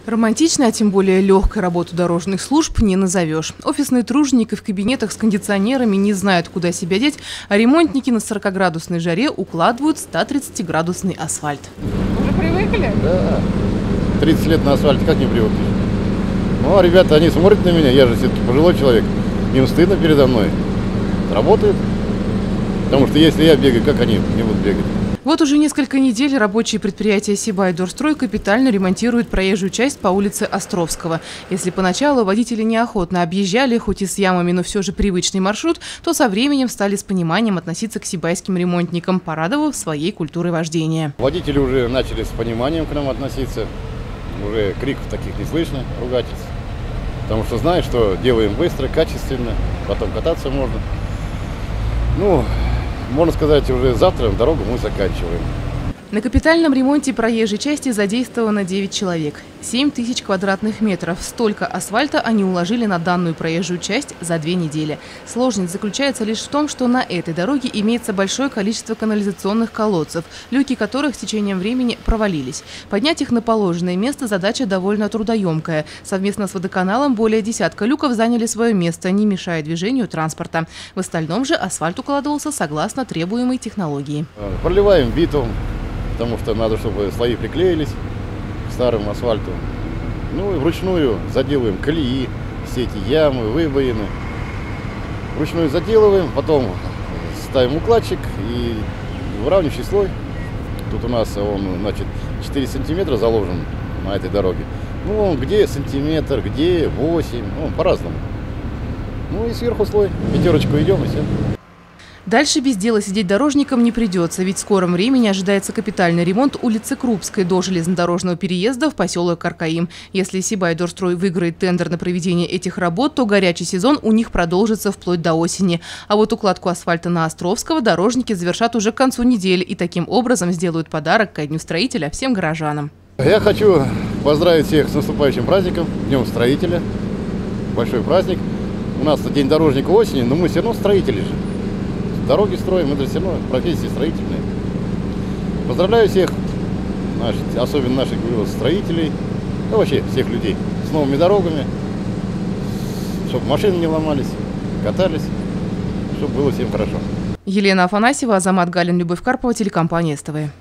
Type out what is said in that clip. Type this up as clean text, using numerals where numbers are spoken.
Романтичной, а тем более легкой работу дорожных служб не назовешь. Офисные труженики в кабинетах с кондиционерами не знают, куда себя деть, а ремонтники на 40-градусной жаре укладывают 130-градусный асфальт. Уже привыкли? Да. 30 лет на асфальте, как не привыкли? Ну, а ребята, они смотрят на меня, я же все-таки пожилой человек, им стыдно передо мной. Работают. Потому что если я бегаю, как они не будут бегать? Вот уже несколько недель рабочие предприятия «Сибайдорстрой» капитально ремонтируют проезжую часть по улице Островского. Если поначалу водители неохотно объезжали, хоть и с ямами, но все же привычный маршрут, то со временем стали с пониманием относиться к сибайским ремонтникам, порадовав своей культурой вождения. Водители уже начали с пониманием к нам относиться. Уже криков таких не слышно, ругательств. Потому что знают, что делаем быстро, качественно, потом кататься можно. Ну, можно сказать, уже завтра дорогу мы заканчиваем. На капитальном ремонте проезжей части задействовано 9 человек. 7 тысяч квадратных метров. Столько асфальта они уложили на данную проезжую часть за 2 недели. Сложность заключается лишь в том, что на этой дороге имеется большое количество канализационных колодцев, люки которых с течением времени провалились. Поднять их на положенное место задача довольно трудоемкая. Совместно с водоканалом более десятка люков заняли свое место, не мешая движению транспорта. В остальном же асфальт укладывался согласно требуемой технологии. Проливаем битум, потому что надо, чтобы слои приклеились к старому асфальту. Ну и вручную заделываем колеи, все эти ямы, выбоины. Вручную заделываем, потом ставим укладчик и выравнивающий слой. Тут у нас он, значит, 4 сантиметра заложен на этой дороге. Ну, он где сантиметр, где 8, ну, по-разному. Ну и сверху слой, пятерочку идем и все. Дальше без дела сидеть дорожникам не придется, ведь в скором времени ожидается капитальный ремонт улицы Крупской до железнодорожного переезда в поселок Каркаим. Если Сибайдорстрой выиграет тендер на проведение этих работ, то горячий сезон у них продолжится вплоть до осени. А вот укладку асфальта на Островского дорожники завершат уже к концу недели и таким образом сделают подарок ко Дню строителя всем горожанам. Я хочу поздравить всех с наступающим праздником, Днем строителя. Большой праздник. У нас день дорожника осени, но мы все равно строители же. Дороги строим, это все равно профессии строительные. Поздравляю всех, особенно наших строителей, да вообще всех людей с новыми дорогами, чтобы машины не ломались, катались, чтобы было всем хорошо. Елена Афанасьева, Азамат Галин, Любовь Карпова, телекомпания СТВ.